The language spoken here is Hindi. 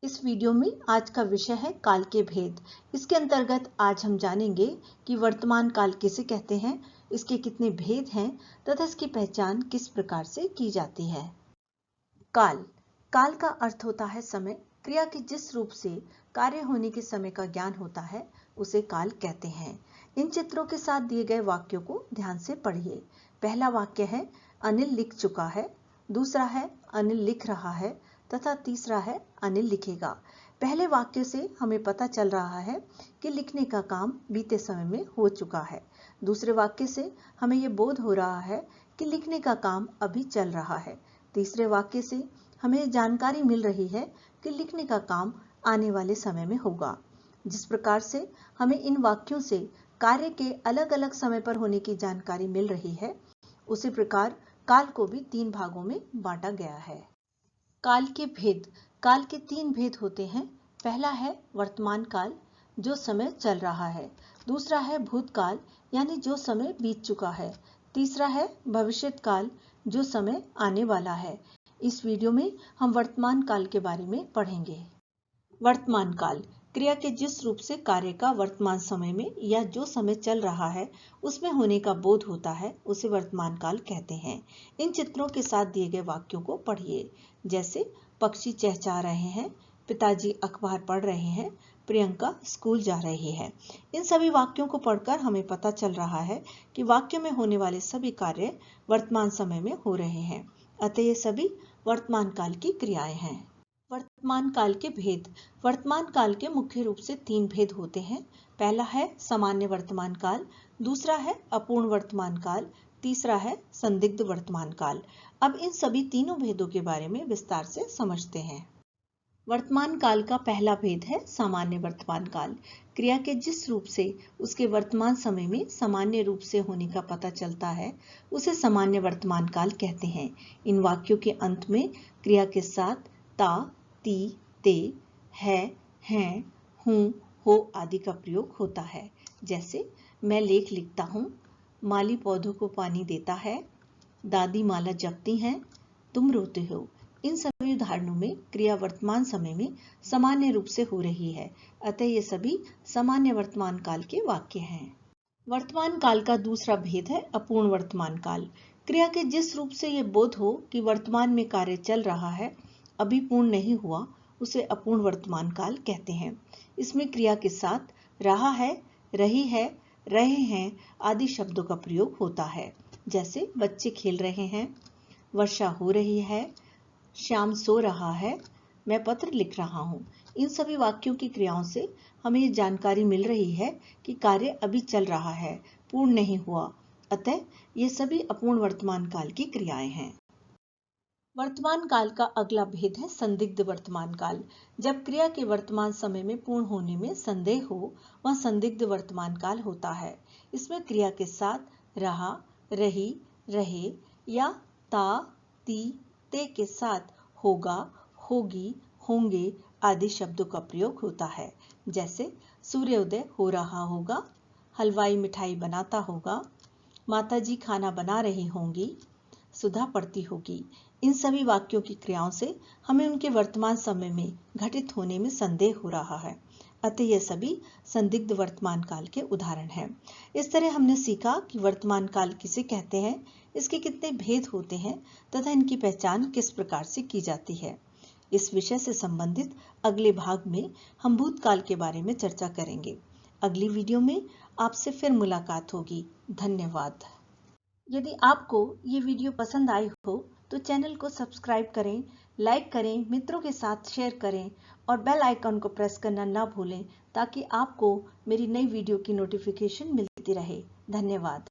इस वीडियो में आज का विषय है काल के भेद। इसके अंतर्गत आज हम जानेंगे कि वर्तमान काल किसे कहते हैं, इसके कितने भेद हैं तथा इसकी पहचान किस प्रकार से की जाती है। काल काल का अर्थ होता है समय। क्रिया के जिस रूप से कार्य होने के समय का ज्ञान होता है उसे काल कहते हैं। इन चित्रों के साथ दिए गए वाक्यों को ध्यान से पढ़िए। पहला वाक्य है अनिल लिख चुका है, दूसरा है अनिल लिख रहा है तथा तीसरा है अनिल लिखेगा। पहले वाक्य से हमें पता चल रहा है कि लिखने का काम बीते समय में हो चुका है। दूसरे वाक्य से हमें यह बोध हो रहा है कि लिखने का काम अभी चल रहा है। तीसरे वाक्य से हमें जानकारी मिल रही है कि लिखने का काम आने वाले समय में होगा। जिस प्रकार से हमें इन वाक्यों से कार्य के अलग अलग समय पर होने की जानकारी मिल रही है, उसी प्रकार काल को भी 3 भागों में बांटा गया है। काल के भेद। काल के 3 भेद होते हैं। पहला है वर्तमान काल, जो समय चल रहा है। दूसरा है भूतकाल, यानी जो समय बीत चुका है। तीसरा है भविष्यत काल, जो समय आने वाला है। इस वीडियो में हम वर्तमान काल के बारे में पढ़ेंगे। वर्तमान काल क्रिया के जिस रूप से कार्य का वर्तमान समय में या जो समय चल रहा है उसमें होने का बोध होता है, उसे वर्तमान काल कहते हैं। इन चित्रों के साथ दिए गए वाक्यों को पढ़िए। जैसे पक्षी चहचहा रहे हैं, पिताजी अखबार पढ़ रहे हैं, प्रियंका स्कूल जा रही है। इन सभी वाक्यों को पढ़कर हमें पता चल रहा है कि वाक्य में होने वाले सभी कार्य वर्तमान समय में हो रहे हैं, अतः ये सभी वर्तमान काल की क्रियाएं हैं। वर्तमान काल के भेद। वर्तमान काल के मुख्य रूप से 3 भेद होते हैं। पहला है सामान्य वर्तमान काल, दूसरा है अपूर्ण वर्तमान काल, तीसरा है संदिग्ध वर्तमान काल। अब इन सभी तीनों भेदों के बारे में विस्तार से समझते हैं। वर्तमान काल का पहला भेद है सामान्य वर्तमान काल। क्रिया के जिस रूप से उसके वर्तमान समय में सामान्य रूप से होने का पता चलता है उसे सामान्य वर्तमान काल कहते हैं। इन वाक्यों के अंत में क्रिया के साथ ता, ती, ते, है, हैं, हूं, हो आदि का प्रयोग होता है। जैसे मैं लेख लिखता हूँ, माली पौधों को पानी देता है, दादी माला जपती हैं, तुम रोते हो। इन सभी उदाहरणों में क्रिया वर्तमान समय में सामान्य रूप से हो रही है, अतः ये सभी सामान्य वर्तमान काल के वाक्य हैं। वर्तमान काल का दूसरा भेद है अपूर्ण वर्तमान काल। क्रिया के जिस रूप से ये बोध हो कि वर्तमान में कार्य चल रहा है, अभी पूर्ण नहीं हुआ, उसे अपूर्ण वर्तमान काल कहते हैं। इसमें क्रिया के साथ रहा है, रही है, रहे हैं आदि शब्दों का प्रयोग होता है। जैसे बच्चे खेल रहे हैं, वर्षा हो रही है, श्याम सो रहा है, मैं पत्र लिख रहा हूँ। इन सभी वाक्यों की क्रियाओं से हमें ये जानकारी मिल रही है कि कार्य अभी चल रहा है, पूर्ण नहीं हुआ, अतः ये सभी अपूर्ण वर्तमान काल की क्रियाएं हैं। वर्तमान काल का अगला भेद है संदिग्ध वर्तमान काल। जब क्रिया के वर्तमान समय में पूर्ण होने में संदेह हो, वह संदिग्ध वर्तमान काल होता है। इसमें क्रिया के साथ रहा, रही, रहे या ता, ती, ते के साथ होगा, होगी, होंगे आदि शब्दों का प्रयोग होता है। जैसे सूर्योदय हो रहा होगा, हलवाई मिठाई बनाता होगा, माताजी खाना बना रही होंगी, सुधा पढ़ती होगी। इन सभी वाक्यों की क्रियाओं से हमें उनके वर्तमान समय में घटित होने में संदेह हो रहा है, अतः ये सभी संदिग्ध वर्तमान काल के उदाहरण हैं। इस तरह हमने सीखा कि वर्तमान काल किसे कहते हैं, इसके कितने भेद होते हैं तथा इनकी पहचान किस प्रकार से की जाती है। इस विषय से संबंधित अगले भाग में हम भूतकाल के बारे में चर्चा करेंगे। अगली वीडियो में आपसे फिर मुलाकात होगी। धन्यवाद। यदि आपको ये वीडियो पसंद आई हो तो चैनल को सब्सक्राइब करें, लाइक करें, मित्रों के साथ शेयर करें और बेल आइकन को प्रेस करना ना भूलें ताकि आपको मेरी नई वीडियो की नोटिफिकेशन मिलती रहे। धन्यवाद।